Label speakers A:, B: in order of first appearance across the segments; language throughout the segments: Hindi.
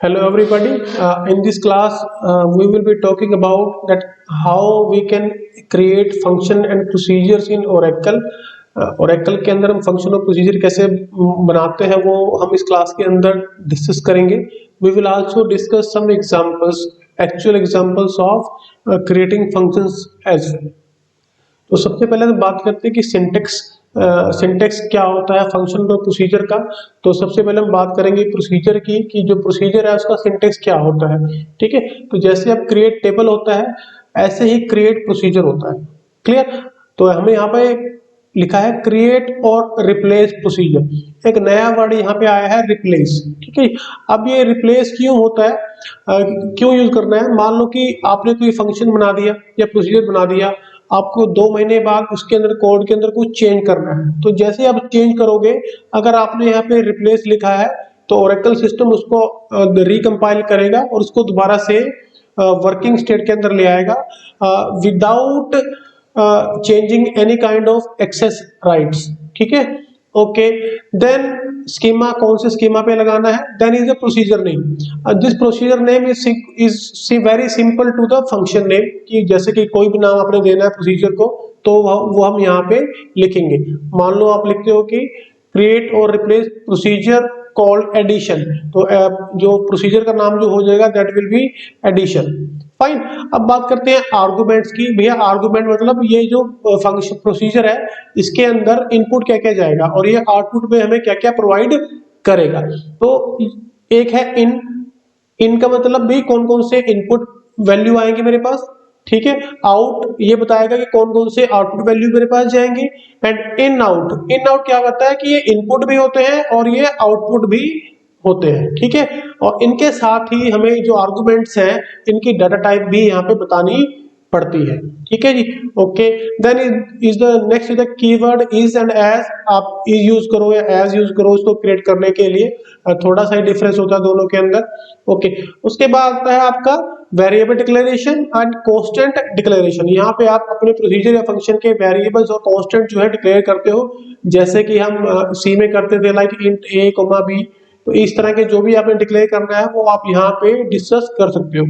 A: Hello everybody. In this class, we will be talking about that how we can create function and procedures in Oracle. Oracle के अंदर हम फंक्शन और प्रोसीजर कैसे बनाते हैं वो हम इस क्लास के अंदर डिस्कस करेंगे. We will also discuss some examples, actual examples of creating functions as well. तो सबसे पहले तो बात करते हैं कि सिंटेक्स क्या होता है फंक्शन और प्रोसीजर का. तो सबसे पहले हम बात करेंगे प्रोसीजर की कि जो प्रोसीजर है उसका सिंटेक्स क्या होता है. ठीक है, तो जैसे अब क्रिएट टेबल होता है ऐसे ही क्रिएट प्रोसीजर होता है. क्लियर. तो हमें यहाँ पे लिखा है क्रिएट और रिप्लेस प्रोसीजर. एक नया वर्ड यहाँ पे आया है रिप्लेस. ठीक है, अब ये रिप्लेस क्यों होता है, क्यों यूज करना है. मान लो कि आपने कोई फंक्शन बना दिया या प्रोसीजर बना दिया, आपको 2 महीने बाद उसके अंदर कोड के अंदर कुछ चेंज करना है. तो जैसे आप चेंज करोगे, अगर आपने यहाँ पे रिप्लेस लिखा है तो ओरेकल सिस्टम उसको रिकम्पाइल करेगा और उसको दोबारा से वर्किंग स्टेट के अंदर ले आएगा without changing any kind of access rights. ठीक है, ओके. देन स्कीमा, कौन से स्कीमा पे लगाना है. Then is a procedure name. This procedure name is very simple to the function name. कि जैसे कि कोई भी नाम आपने देना है प्रोसीजर को तो वो हम यहाँ पे लिखेंगे. मान लो आप लिखते हो कि क्रिएट और रिप्लेस प्रोसीजर कॉल्ड एडिशन, तो जो प्रोसीजर का नाम जो हो जाएगा that will be addition. Fine. अब बात करते हैं आर्गुमेंट्स की. भैया आर्गुमेंट मतलब ये जो फंक्शन प्रोसीजर है इसके अंदर इनपुट क्या क्या जाएगा और ये आउटपुट में हमें क्या क्या प्रोवाइड करेगा. तो एक है इन का मतलब भी कौन कौन से इनपुट वैल्यू आएंगे मेरे पास. ठीक है, आउट ये बताएगा कि कौन कौन से आउटपुट वैल्यू मेरे पास जाएंगे. एंड इन आउट क्या करता है कि ये इनपुट भी होते हैं और ये आउटपुट भी होते हैं. ठीक है, और इनके साथ ही हमें जो आर्गुमेंट्स हैं इनकी डाटा टाइप भी यहाँ पे बतानी पड़ती है. ठीक है जी, okay. Then is the next is the keyword is and as. आप इज यूज करो या एज यूज करो इसको क्रिएट करने के लिए, थोड़ा सा डिफरेंस होता है दोनों के अंदर. ओके, उसके बाद आता है आपका variable declaration and constant declaration. यहाँ पे आप अपने प्रोसीजर या फंक्शन के वेरिएबल्स और कांस्टेंट जो है डिक्लेयर करते हो, जैसे कि हम सी में करते थे लाइक इंट ए कोमा बी. तो इस तरह के जो भी आपने डिक्लेयर करना है वो आप यहाँ पे डिस्कस कर सकते हो.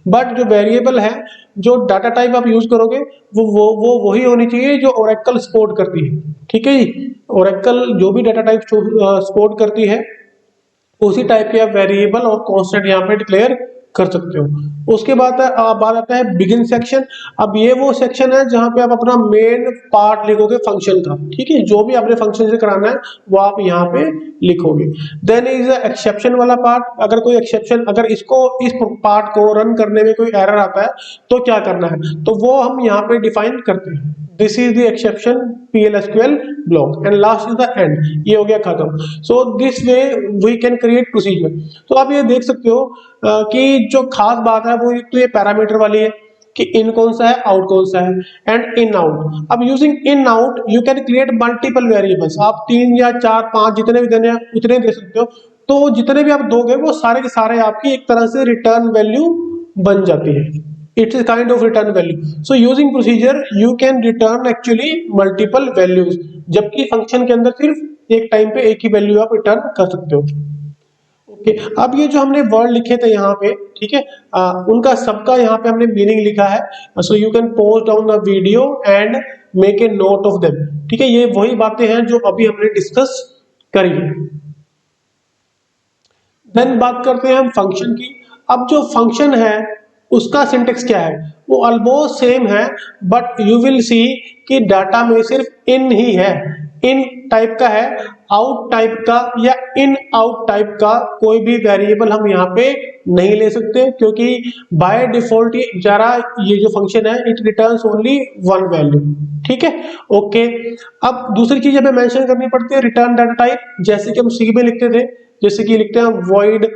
A: बट जो वेरिएबल है, जो डाटा टाइप आप यूज करोगे वो वही होनी चाहिए जो ओरेकल सपोर्ट करती है. ठीक है जी, ओरेकल जो भी डाटा टाइप सपोर्ट करती है उसी टाइप के आप वेरिएबल और कांस्टेंट यहाँ पे डिक्लेयर कर सकते हो. उसके बाद बात आता है बिगिन सेक्शन. अब ये वो सेक्शन है जहां पे आप अपना मेन पार्ट लिखोगे फंक्शन का. ठीक है, जो भी आपने फंक्शन से कराना है वो आप यहाँ पे लिखोगे. देन इज एक्सेप्शन वाला पार्ट. अगर कोई एक्सेप्शन, अगर इस पार्ट को रन करने में कोई एरर आता है तो क्या करना है, तो वो हम यहाँ पे डिफाइन करते हैं. This is the exception PL/SQL block and last is the end. ये हो गया खत्म. So this way we can create procedure. तो आप ये देख सकते हो कि जो खास बात है वो तो ये पैरामीटर वाली है कि इन कौन सा है, आउट कौन सा है, एंड इन आउट. अब using in out you can create multiple variables. आप 3 या 4 5 जितने भी देने हैं उतने दे सकते हो. तो जितने भी आप दोगे वो सारे के सारे आपकी एक तरह से रिटर्न वैल्यू बन जाती है. It is kind of return value. So using procedure you can return actually multiple values. जबकि फंक्शन के अंदर सिर्फ एक टाइम पे एक ही वैल्यू आप रिटर्न कर सकते हो. ओके, अब ये जो हमने वर्ड लिखे थे यहाँ पे, ठीक है, उनका सबका यहाँ पे हमने मीनिंग लिखा है. So you can pause down the video and make a note of them. ठीक है, ये वही बातें हैं जो अभी हमने डिस्कस करी है. देन बात करते हैं हम फंक्शन की. अब जो फंक्शन है उसका सिंटेक्स क्या है, वो ऑलमोस्ट सेम है, बट यू विल सी कि डाटा में सिर्फ इन ही है. इन टाइप का है, आउट टाइप का या इन आउट टाइप का कोई भी वेरिएबल हम यहाँ पे नहीं ले सकते, क्योंकि बाय डिफॉल्ट ये जो फंक्शन है it returns only one value. ठीक है, ओके. अब दूसरी चीज हमें मेंशन करनी पड़ती है रिटर्न डाटा टाइप. जैसे कि हम सी में लिखते थे, जैसे कि लिखते हैं void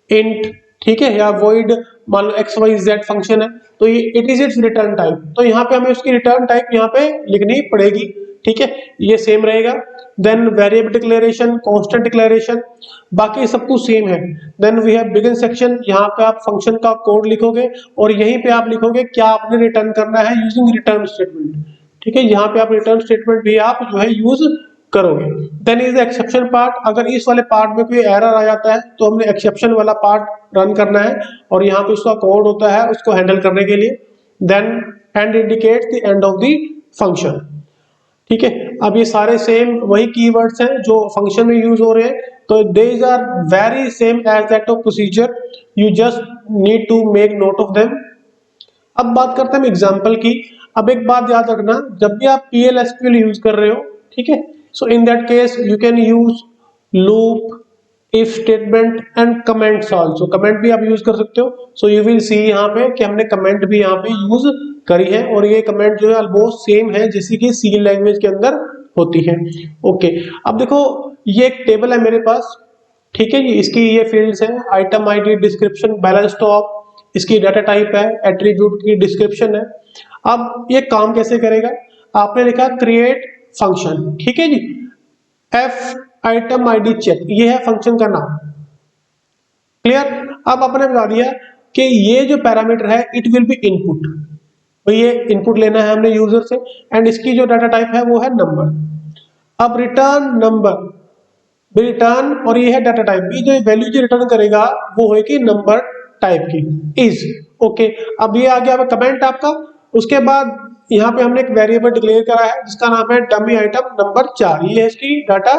A: int. ठीक है, या void मान लो XYZ फंक्शन है तो ये it is it's return type. तो यहाँ पे हमें उसकी रिटर्न टाइप यहाँ पे लिखनी पड़ेगी. ठीक है, ये सेम रहेगा. Then variable declaration, constant declaration, बाकी सब कुछ सेम है. Then we have begin section. यहाँ पे आप फंक्शन का कोड लिखोगे और यहीं पे आप लिखोगे क्या आपने रिटर्न करना है यूजिंग रिटर्न स्टेटमेंट. ठीक है, यहाँ पे आप रिटर्न स्टेटमेंट भी आप जो है यूज करोगे। Then is the exception part, अगर इस वाले पार्ट में कोई एरर आ जाता है तो हमने एक्सेप्शन वाला पार्ट रन करना है और यहाँ पे उसका कोड होता है उसको हैंडल करने के लिए। Then end indicates the end of the function. ठीक है, अब ये सारे सेम वही कीवर्ड्स हैं जो फंक्शन में यूज हो रहे हैं, तो these are very same as that of procedure, you just need to make note of them. अब बात करते हैं एग्जांपल की। अब एक बात याद रखना, जब भी आप PL/SQL यूज कर रहे हो, ठीक है, so in that case you can use loop, if statement and comments also, comment भी आप यूज कर सकते हो। सो यू विल सी यहाँ पे कि हमने कमेंट भी यहाँ पे यूज करी है और ये कमेंट जो है ऑलमोस्ट सेम है जैसे कि सी लैंग्वेज के अंदर होती है। ओके, अब देखो ये एक टेबल है मेरे पास, ठीक है जी, इसकी ये फील्ड्स हैं, item ID, description, balance top, इसकी डाटा टाइप है, एट्रीब्यूट की डिस्क्रिप्शन है। अब ये काम कैसे करेगा, आपने लिखा क्रिएट फंक्शन, ठीक है जी, एफ आइटम आईडी चेक, ये है फंक्शन का नाम, क्लियर। अब आपने बता दिया कि ये जो पैरामीटर है इट विल बी इनपुट, तो ये इनपुट लेना है हमने यूजर से, एंड इसकी जो डाटा टाइप है वो है नंबर। अब रिटर्न नंबर रिटर्न, और ये है डाटा टाइप, ये जो वैल्यू जो रिटर्न करेगा वो होगी नंबर टाइप की, इज ओके। अब ये आ गया कमेंट आपका। उसके बाद यहाँ पे हमने एक वेरिएबल डिक्लेयर करा है जिसका नाम है डमी आइटम नंबर 4, ये है इसकी डाटा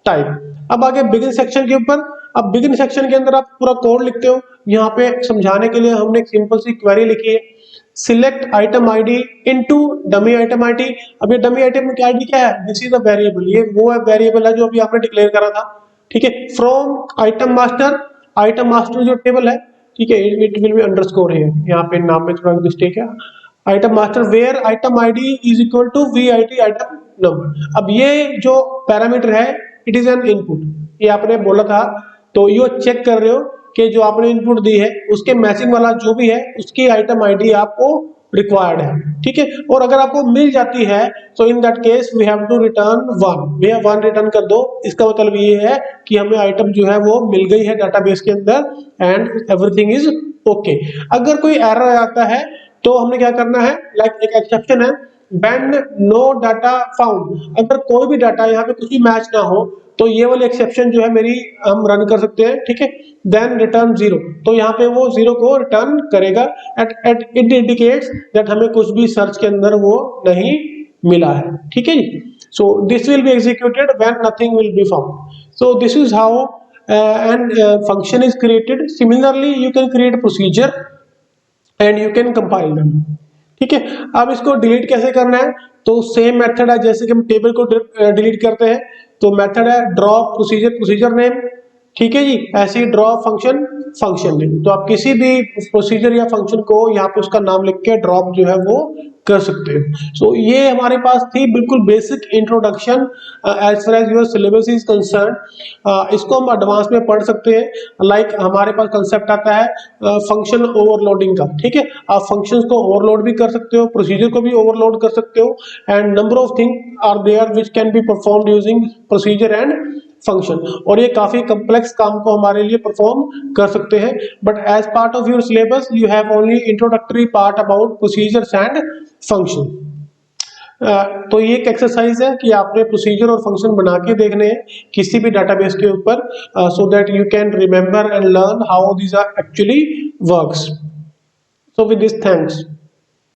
A: टाइप। अब आगे बिगिन सेक्शन के ऊपर, अब बिगिन सेक्शन के अंदर आप पूरा कोड लिखते हो, यहाँ पे समझाने के लिए हमने एक सिंपल सी क्वेरी लिखी है, select item ID into dummy item ID. अब ये डमी आइटम की आईडी क्या है, दिस इज अ वेरिएबल, ये वो है वेरिएबल है जो अभी आपने डिक्लेयर करा था, ठीक है। From item master, item master जो टेबल है, ठीक है, इट विल बी अंडरस्कोर है, यहाँ पे नाम में थोड़ा मिस्टेक है। Item master where item ID is equal to VIT item number. अब ये जो पैरामीटर है इट इज एन इनपुट, ये आपने बोला था, तो ये चेक कर रहे हो कि जो आपने इनपुट दी है उसके मैचिंग वाला जो भी है उसकी आइटम आईडी आपको रिक्वायर्ड है, ठीक है। और अगर आपको मिल जाती है तो in that case we have to return 1, भैया 1 रिटर्न कर दो, इसका मतलब ये है कि हमें आइटम जो है वो मिल गई है डाटाबेस के अंदर एंड एवरीथिंग इज ओके। अगर कोई एरर आता है तो हमने क्या करना है, लाइक एक एक्सेप्शन है, when no data found, अगर कोई भी डाटा यहाँ पे कुछ भी मैच ना हो तो ये वाली एक्सेप्शन जो है मेरी हम रन कर सकते हैं, ठीक है। देन रिटर्न 0, तो यहाँ पे वो 0 को रिटर्न करेगा, एट इट इंडिकेट्स दैट हमें कुछ भी सर्च के अंदर वो नहीं मिला है, ठीक है जी। So this will be executed when nothing will be found. So this is how an function is created. Similarly you can create procedure and you can compile them, ठीक है। अब इसको डिलीट कैसे करना है, तो सेम मेथड है जैसे कि हम टेबल को डिलीट करते हैं, तो मेथड है ड्रॉप प्रोसीजर, प्रोसीजर नेम, ठीक है जी, ऐसे ही ड्रॉप फंक्शन, फंक्शन नेम। तो आप किसी भी प्रोसीजर या फंक्शन को यहाँ पे उसका नाम लिख के ड्रॉप जो है वो कर सकते हो। सो ये हमारे पास थी बिल्कुल basic introduction as far as your syllabus is concern. इसको हम एडवांस में पढ़ सकते हैं। लाइक हमारे पास कंसेप्ट आता है फंक्शन ओवरलोडिंग का, ठीक है। आप फंक्शंस को ओवरलोड भी कर सकते हो, प्रोसीजर को भी ओवरलोड कर सकते हो, and number of thing are there which can be performed using procedure and function, और ये काफी कम्प्लेक्स काम को हमारे लिए परफॉर्म कर सकते हैं। But as part of your syllabus you have only introductory part about procedures and function. तो ये एक एक्सरसाइज है कि आपने प्रोसीजर और फंक्शन बना के देखने हैं किसी भी डाटाबेस के ऊपर, so that you can remember and learn how these are actually works. So with this, thanks.